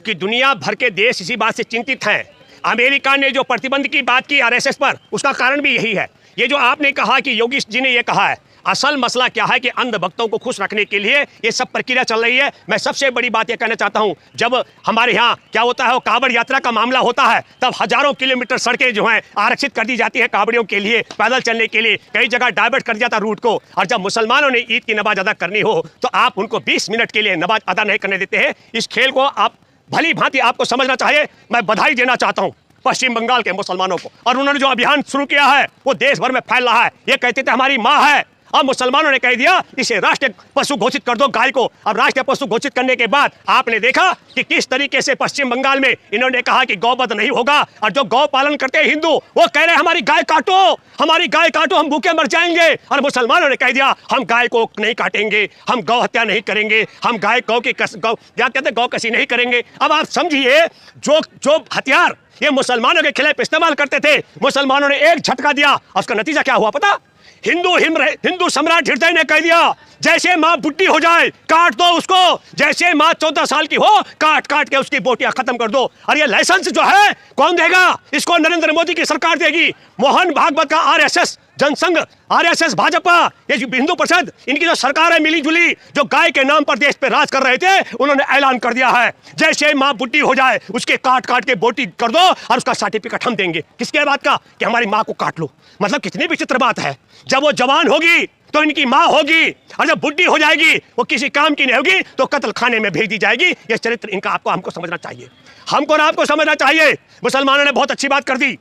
कि दुनिया भर के देश इसी बात से चिंतित हैं। अमेरिका ने जो प्रतिबंध की बात की आरएसएस पर, उसका कारण भी यही है। ये जो आपने कहा कि योगी जी ने ये कहा है, असल मसला क्या है कि अंध भक्तों को खुश रखने के लिए ये सब प्रक्रिया चल रही है। मैं सबसे बड़ी बात ये कहना चाहता हूँ, जब हमारे यहाँ क्या होता है, वो कांवड़ यात्रा का मामला होता है, तब हजारों किलोमीटर सड़कें जो हैं आरक्षित कर दी जाती है कांवड़ियों के लिए, पैदल चलने के लिए, कई जगह डाइवर्ट कर दिया था रूट को। और जब मुसलमानों ने ईद की नमाज अदा करनी हो तो आप उनको 20 मिनट के लिए नमाज अदा नहीं करने देते हैं। इस खेल को आप भली भांति आपको समझना चाहिए। मैं बधाई देना चाहता हूँ पश्चिम बंगाल के मुसलमानों को, और उन्होंने जो अभियान शुरू किया है वो देश भर में फैल रहा है। ये कहते थे हमारी माँ है, अब मुसलमानों ने कह दिया इसे राष्ट्रीय पशु घोषित कर दो गाय को। अब राष्ट्रीय पशु घोषित करने के बाद आपने देखा कि किस तरीके से पश्चिम बंगाल में इन्होंने कहा कि गौवध नहीं होगा, और जो गौ पालन करते हैं हिंदू वो कह रहे हैं हमारी गाय काटो, हमारी गाय काटो, हम भूखे मर जाएंगे। और मुसलमानों ने कह दिया हम गाय को नहीं काटेंगे, हम गौ हत्या नहीं करेंगे, हम गाय गौ की क्या कहते हैं, गौ कसी नहीं करेंगे। अब आप समझिए जो हथियार ये मुसलमानों के खिलाफ इस्तेमाल करते थे, मुसलमानों ने एक झटका दिया, उसका नतीजा क्या हुआ पता? हिंदू सम्राट हृदय ने कह दिया जैसे माँ बुढ़ी हो जाए काट दो उसको, जैसे माँ 14 साल की हो काट काट के उसकी बोटियां खत्म कर दो। और ये लाइसेंस जो है कौन देगा? इसको नरेंद्र मोदी की सरकार देगी। मोहन भागवत का आरएसएस जनसंघ, आरएसएस भाजपा, ये हिंदू परिषद, इनकी जो सरकार है मिली जुली, जो गाय के नाम पर देश पे राज कर रहे थे, उन्होंने ऐलान कर दिया है जैसे माँ बुढ़ी हो जाए उसके काट काट के बोटी कर दो और उसका सर्टिफिकेट हम देंगे। किसके बात का? कि हमारी माँ को काट लो। मतलब कितनी विचित्र बात है। जब वो जवान होगी तो इनकी माँ होगी, और जब बुढ़ी हो जाएगी वो किसी काम की नहीं होगी तो कत्ल खाने में भेज दी जाएगी। ये चरित्र इनका हमको समझना चाहिए, हमको ना आपको समझना चाहिए। मुसलमानों ने बहुत अच्छी बात कर दी,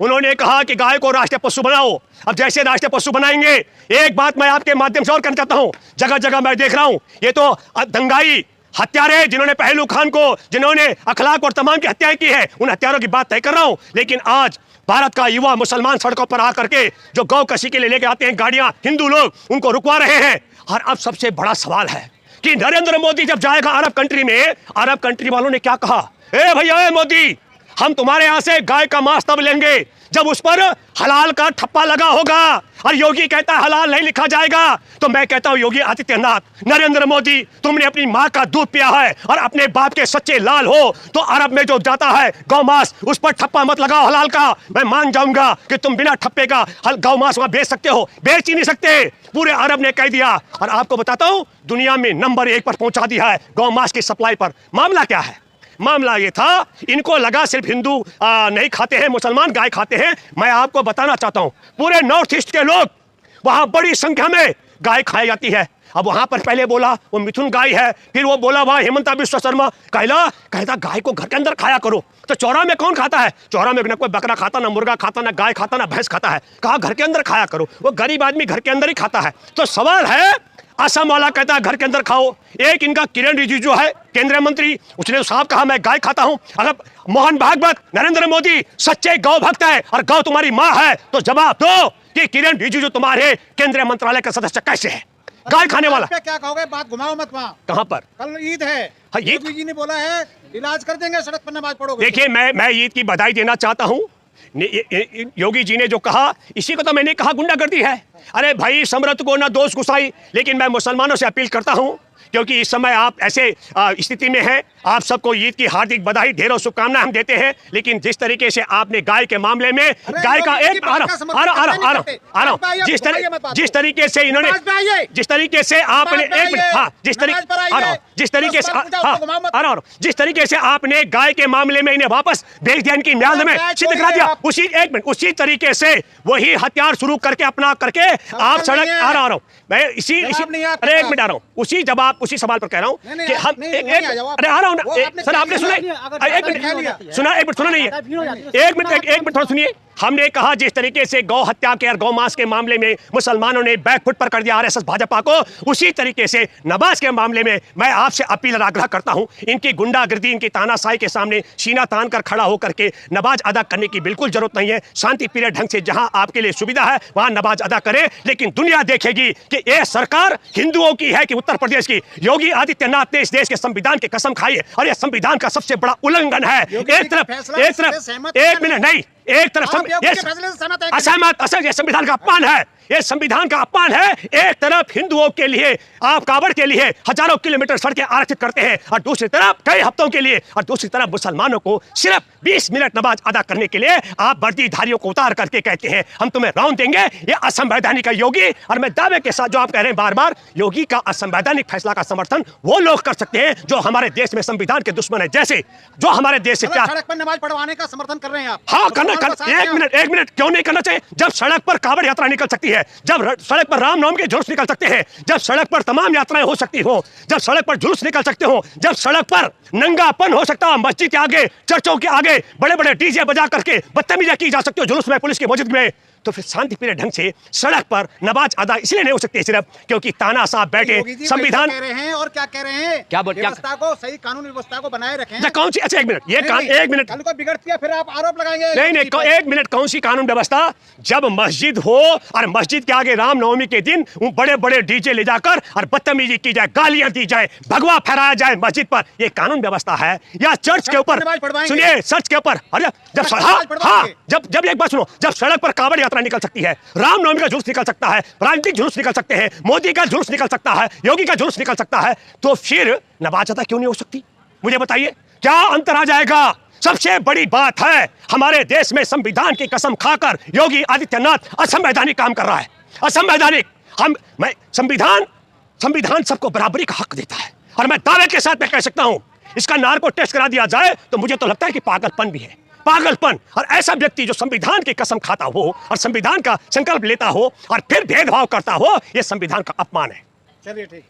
उन्होंने कहा कि गाय को राष्ट्रीय पशु बनाओ। अब जैसे राष्ट्रीय पशु बनाएंगे, एक बात मैं आपके माध्यम से और कहना चाहता हूं, जगह जगह मैं देख रहा हूं ये तो दंगाई हत्यारे जिन्होंने पहलू खान को, जिन्होंने अखलाक और तमाम की हत्याएं की है, उन हत्यारों की बात तय कर रहा हूं। लेकिन आज भारत का युवा मुसलमान सड़कों पर आकर के जो गौ कसी के लिए लेके आते हैं गाड़ियां, हिंदू लोग उनको रुकवा रहे हैं। और अब सबसे बड़ा सवाल है कि नरेंद्र मोदी जब जाएगा अरब कंट्री में, अरब कंट्री वालों ने क्या कहा, ए भैया मोदी, हम तुम्हारे यहां से गाय का मांस तब लेंगे जब उस पर हलाल का ठप्पा लगा होगा। और योगी कहता है हलाल नहीं लिखा जाएगा। तो मैं कहता हूं योगी आदित्यनाथ, नरेंद्र मोदी, तुमने अपनी मां का दूध पिया है और अपने बाप के सच्चे लाल हो, तो अरब में जो जाता है गौ मांस, उस पर ठप्पा मत लगाओ हलाल का। मैं मान जाऊंगा कि तुम बिना ठप्पे का गौ मांस वहां बेच सकते हो, बेच ही नहीं सकते। पूरे अरब ने कह दिया। और आपको बताता हूं दुनिया में नंबर 1 पर पहुंचा दिया है गौ मांस की सप्लाई पर। मामला क्या है? मामला ये था, इनको लगा सिर्फ हिंदू नहीं खाते हैं, मुसलमान गाय खाते हैं। मैं आपको बताना चाहता हूं पूरे नॉर्थ ईस्ट के लोग वहां बड़ी संख्या में गाय खाई जाती है। अब वहां पर पहले बोला वो मिथुन गाय है, फिर वो बोला वहां हेमंता बिश्व शर्मा कहता गाय को घर के अंदर खाया करो। तो चौरा में कौन खाता है? चौरा में न कोई बकरा खाता, ना मुर्गा खाता, ना गाय खाता, ना भैंस खाता है। कहा घर के अंदर खाया करो। वो गरीब आदमी घर के अंदर ही खाता है। तो सवाल है, असम वाला कहता है घर के अंदर खाओ। एक इनका किरण रिजिजू है केंद्रीय मंत्री, उसने साफ कहा मैं गाय खाता हूं। अगर मोहन भागवत, नरेंद्र मोदी सच्चे गौ भक्त है और गौ तुम्हारी मां है, तो जवाब दो कि किरण रिजिजू तुम्हारे केंद्रीय मंत्रालय का सदस्य कैसे है गाय खाने वाला? क्या कहोगे? बात घुमाओ मत। वहाँ कहां पर? कल ईद है, योगी जी ने बोला है इलाज कर देंगे, सड़क पर नमाज पढ़ोगे। देखिए मैं ईद की बधाई देना चाहता हूं। योगी जी ने जो कहा, इसी को तो मैंने कहा गुंडागर्दी है। अरे भाई समरथ को ना दोष घुसाई। लेकिन मैं मुसलमानों से अपील करता हूं, क्योंकि इस समय आप ऐसे स्थिति में हैं, आप सबको ईद की हार्दिक बधाई, ढेरों शुभकामनाएं हम देते हैं। लेकिन जिस तरीके से आपने गाय के मामले में गाय का एक आ रहा हूं, जिस तरीके से इन्होंने, जिस तरीके से आपने जिस तरीके से आपने गाय के मामले में इन्हें वापस भेज दिया, इनकी म्याद में सिद्ध करा दिया, उसी तरीके से वही हथियार शुरू करके अपना करके आप सड़क आ रहा हूं मैं इसी अरे एक मिनट आ रहा हूं, उसी सवाल पर कह रहा हूं कि हम अरे आ रहा हूं ना सर, आपने सुना? एक मिनट सुना नहीं है, एक मिनट थोड़ा सुनिए। हमने कहा जिस तरीके से गौ हत्या के और गौ मांस के मामले में मुसलमानों ने बैकफुट पर कर दिया आरएसएस भाजपा को, उसी तरीके से नमाज के मामले में मैं आपसे अपील और आग्रह करता हूं, इनकी गुंडागर्दी, इनकी तानाशाही के सामने सीना तान कर खड़ा होकर के नमाज अदा करने की बिल्कुल जरूरत नहीं है। शांति प्रिय ढंग से जहां आपके लिए सुविधा है वहां नमाज अदा करें। लेकिन दुनिया देखेगी कि यह सरकार हिंदुओं की है कि उत्तर प्रदेश की। योगी आदित्यनाथ ने इस देश के संविधान की कसम खाई है और यह संविधान का सबसे बड़ा उल्लंघन है। एक तरफ एक मिनट नहीं, एक तरफ असहमत, संविधान का अपमान है। ये संविधान का अपमान है। एक तरफ हिंदुओं के लिए आप कावड़ के लिए हजारों किलोमीटर सड़कें आरक्षित करते हैं और दूसरी तरफ कई हफ्तों के लिए और दूसरी तरफ मुसलमानों को सिर्फ 20 मिनट नमाज अदा करने के लिए आप वर्दीधारियों को उतार करके कहते हैं हम तुम्हें राउंड देंगे। ये असंवैधानिक है योगी। और मैं दावे के साथ जो आप कह रहे हैं बार बार, योगी का असंवैधानिक फैसला का समर्थन वो लोग कर सकते हैं जो हमारे देश में संविधान के दुश्मन है, जैसे जो हमारे देश से क्या सड़क पर नमाज पढ़वाने का समर्थन कर रहे हैं आप। हाँ करना एक मिनट क्यों नहीं करना चाहिए? जब सड़क पर कावड़ यात्रा निकल सकती है, जब सड़क पर रामनवमी के जुलूस निकल सकते हैं, जब सड़क पर तमाम यात्राएं हो सकती हो, जब सड़क पर जुलूस निकल सकते हो, जब सड़क पर नंगापन हो सकता है, मस्जिद के आगे चर्चों के आगे बड़े बड़े डीजे बजा करके बदतमीजी की जा सकती हो जुलूस में पुलिस की मौजूदगी में, तो फिर शांति प्रिय ढंग से सड़क पर नमाज अदा इसलिए नहीं हो सकती सिर्फ क्योंकि ताना साहब बैठे संविधान कह रहे हैं। और क्या कह रहे हैं? क्या व्यवस्था को, सही कानून व्यवस्था को बनाए रखें। कौन सी? अच्छा एक मिनट, ये एक मिनट कल को बिगड़ती है फिर आप आरोप लगाएंगे। नहीं एक मिनट, कौन सी कानून व्यवस्था? जब मस्जिद हो और मस्जिद के आगे रामनवमी के दिन बड़े बड़े डीजे ले जाकर और बदतमीजी की जाए, गालियां दी जाए, भगवा फहराया जाए मस्जिद पर, ये कानून व्यवस्था है? या चर्च के ऊपर, सुनिए, चर्च के ऊपर जब एक बात सुनो, जब सड़क पर कावड़ यात्रा निकल सकती है, रामनवमी का जुलूस निकल सकता है, राजनीतिक जुलूस निकल सकते हैं, मोदी का जुलूस निकल सकता है, योगी का जुलूस निकल सकता है, तो फिर नमाज अदा क्यों नहीं हो सकती? मुझे बताइए क्या अंतर आ जाएगा? सबसे बड़ी बात है हमारे देश में संविधान की कसम खाकर योगी आदित्यनाथ असंवैधानिक काम कर रहा है। असंवैधानिक। संविधान सबको बराबरी का हक देता है और मैं दावे के साथ मैं कह सकता हूं इसका नार्को टेस्ट करा दिया जाए तो मुझे तो लगता है कि पागलपन भी है, पागलपन। और ऐसा व्यक्ति जो संविधान की कसम खाता हो और संविधान का संकल्प लेता हो और फिर भेदभाव करता हो, यह संविधान का अपमान है। चलिए ठीक।